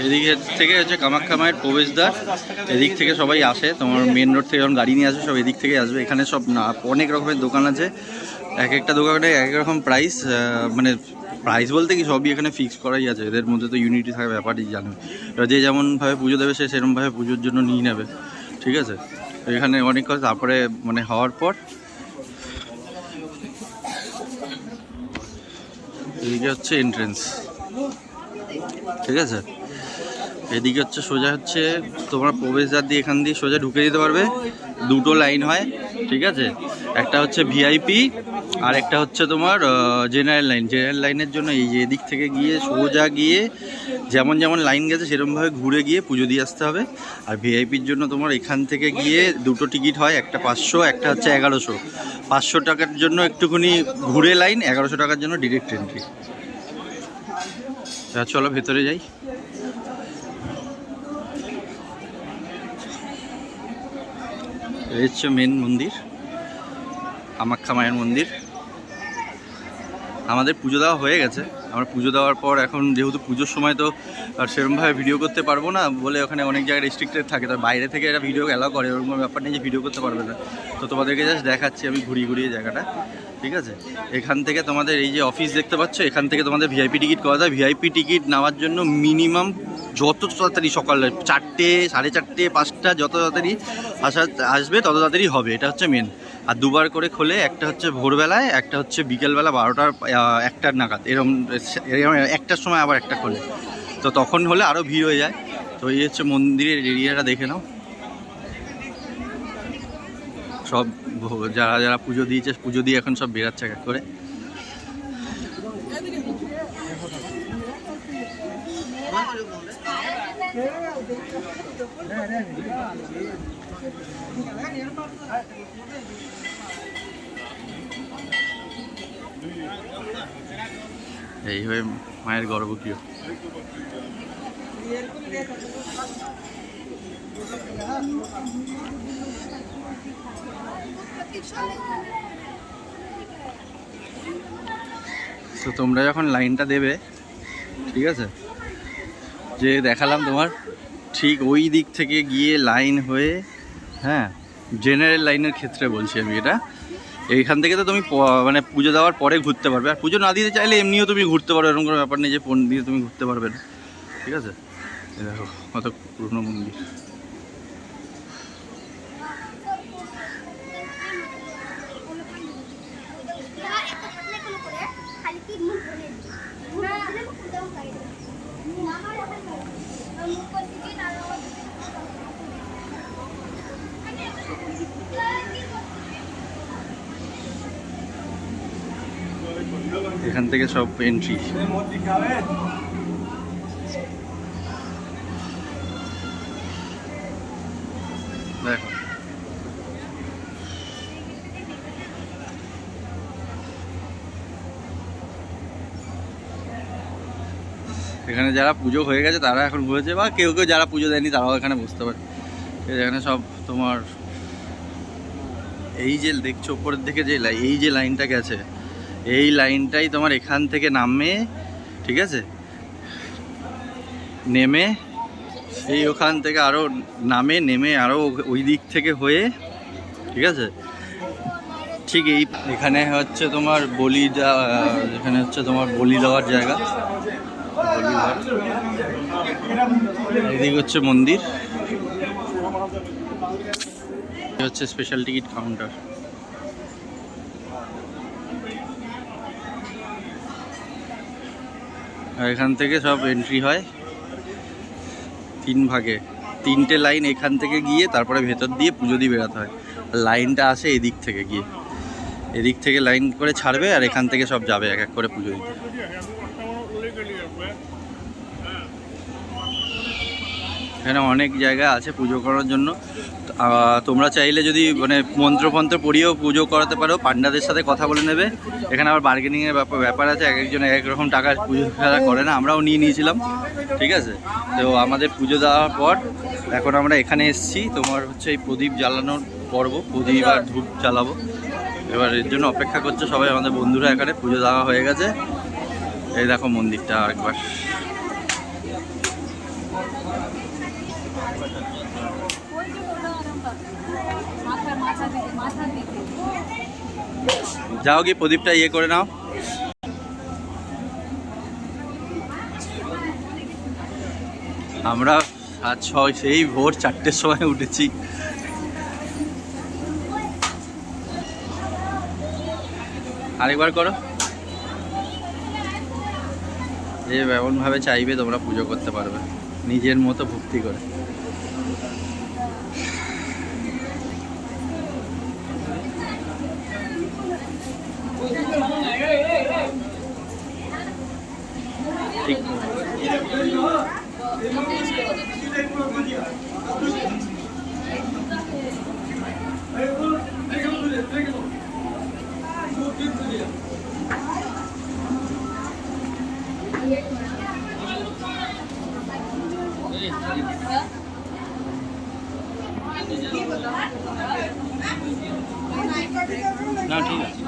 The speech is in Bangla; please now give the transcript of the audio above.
এদিকে থেকে হচ্ছে কামাখ্যা মায়ের প্রবেশদ্বার। এদিক থেকে সবাই আসে, তোমার মেন রোড থেকে যখন গাড়ি নিয়ে আসবে সব এদিক থেকে আসবে। এখানে সব না অনেক রকমের দোকান আছে, এক একটা দোকানে এক এক রকম প্রাইস, মানে প্রাইস বলতে কি সবই এখানে ফিক্স করাই আছে। এদের মধ্যে তো ইউনিটি থাকার ব্যাপারই জানো, যে যেমনভাবে পুজো দেবে সে সেরকমভাবে পুজোর জন্য নিয়ে নেবে, ঠিক আছে। এখানে অনেক কথা তারপরে মানে হওয়ার পর এদিকে হচ্ছে এন্ট্রেন্স, ঠিক আছে। এদিকে হচ্ছে সোজা হচ্ছে তোমার প্রবেশদ্বার দিয়ে, এখান দিয়ে সোজা ঢুকে দিতে পারবে। দুটো লাইন হয়, ঠিক আছে। একটা হচ্ছে ভিআইপি আর একটা হচ্ছে তোমার জেনারেল লাইন। জেনারেল লাইনের জন্য এই যে এদিক থেকে গিয়ে সোজা গিয়ে যেমন যেমন লাইন গেছে সেরকমভাবে ঘুরে গিয়ে পুজো দিয়ে আসতে হবে। আর ভিআইপির জন্য তোমার এখান থেকে গিয়ে দুটো টিকিট হয়, একটা 500, একটা হচ্ছে 1100। 500 টাকার জন্য একটুখানি ঘুরে লাইন, 1100 টাকার জন্য ডিরেক্ট এন্ট্রি। চলো ভেতরে যাই। এই হচ্ছে মেন মন্দির, কামাখ্যা মায়ের মন্দির। আমাদের পুজো দেওয়া হয়ে গেছে। আমরা পুজো দেওয়ার পর এখন যেহেতু পুজোর সময় তো আর সেরকমভাবে ভিডিও করতে পারবো না বলে ওখানে অনেক জায়গায় রেস্ট্রিক্টেড থাকে, তার বাইরে থেকে এরা ভিডিও অ্যালাউ করে, ওরকম ব্যাপার নেই যে ভিডিও করতে পারবে না। তো তোমাদেরকে জাস্ট দেখাচ্ছি আমি ঘুরিয়ে ঘুরিয়ে জায়গাটা, ঠিক আছে। এখান থেকে তোমাদের এই যে অফিস দেখতে পাচ্ছ, এখান থেকে তোমাদের ভিআইপি টিকিট করা যায়। ভিআইপি টিকিট নেওয়ার জন্য মিনিমাম যত তাড়াতাড়ি সকালে 4টে, 4:30, 5টা যত তাড়াতাড়ি আসবে তত তাড়াতাড়ি হবে, এটা হচ্ছে মেন। আর দুবার করে খোলে, একটা হচ্ছে ভোরবেলায়, একটা হচ্ছে বিকেলবেলা 12টার 1টার নাগাদ, এরকম 1টার সময় আবার একটা খোলে। তো তখন হলে আরও ভিড় হয়ে যায়। তো এই হচ্ছে মন্দিরের এরিয়াটা দেখে নাও। সব যারা যারা পুজো দিয়েছে, পুজো দিয়ে এখন সব বেরাচ্ছে এক করে। এই হয়ে মায়ের গর্ভগৃহ। তো তোমরা যখন লাইনটা দেবে, ঠিক আছে, যে দেখালাম তোমার ঠিক ওই দিক থেকে গিয়ে লাইন হয়ে, হ্যাঁ, জেনারেল লাইনের ক্ষেত্রে বলছি আমি এটা। এইখান থেকে তো তুমি মানে পুজো দেওয়ার পরে ঘুরতে পারবে, আর পুজো না দিতে চাইলে এমনিও তুমি ঘুরতে পারো, এরকম কোনো ব্যাপার নেই যে ফোন দিয়ে তুমি ঘুরতে পারবে না, ঠিক আছে। দেখো কত পুরনো মন্দির। এখান থেকে সব এন্ট্রি। দেখো এখানে যারা পুজো হয়ে গেছে তারা এখন ঘুরেছে, বা কেউ কেউ যারা পুজো দেয়নি তারাও এখানে বুঝতে পারে। এখানে সব তোমার এই যে দেখছো উপরের দিকে যে এই যে লাইনটা গেছে, এই লাইনটাই তোমার এখান থেকে নামে, ঠিক আছে, নেমে এই ওখান থেকে আরও নেমে আরও ওই দিক থেকে হয়ে, ঠিক আছে, ঠিক এই এখানে হচ্ছে তোমার বলি এখানে হচ্ছে তোমার বলি দেওয়ার জায়গা, এদিকে হচ্ছে মন্দির, হচ্ছে স্পেশাল টিকিট কাউন্টার। আর এখান থেকে সব এন্ট্রি হয় 3 ভাগে, 3টে লাইন এখান থেকে গিয়ে তারপরে ভেতর দিয়ে পুজো দিয়ে বেরোতে হয়। লাইনটা আসে এদিক থেকে গিয়ে, এদিক থেকে লাইন করে ছাড়বে আর এখান থেকে সব যাবে এক এক করে পুজো দিতে। এখানে অনেক জায়গা আছে পুজো করার জন্য। তোমরা চাইলে যদি মানে মন্ত্রফন্ত্র পড়িয়েও পুজো করাতে পারো, পান্ডাদের সাথে কথা বলে নেবে। এখানে আবার বার্গেনিংয়ের ব্যাপার আছে, এক একজন এক এক রকম টাকার পুজো করে না, আমরাও নিয়েছিলাম, ঠিক আছে। তো আমাদের পুজো দেওয়ার পর এখন আমরা এখানে এসেছি, তোমার হচ্ছে এই প্রদীপ জ্বালানোর পর্ব, প্রদীপ আর ধূপ জ্বালাবো। এবার এর জন্য অপেক্ষা করছে সবাই, আমাদের বন্ধুরা। এখানে পুজো দেওয়া হয়ে গেছে। এই দেখো মন্দিরটা আরেকবার। যাও কি প্রদীপটা ইয়ে করে নাও। আমরা 7-6 সেই ভোর 4টের সময় উঠেছি। আরেকবার করো। যে এমনভাবে চাইবে তোমরা পুজো করতে পারবে নিজের মতো ভক্তি করে। ঠিক না, ঠিক আছে।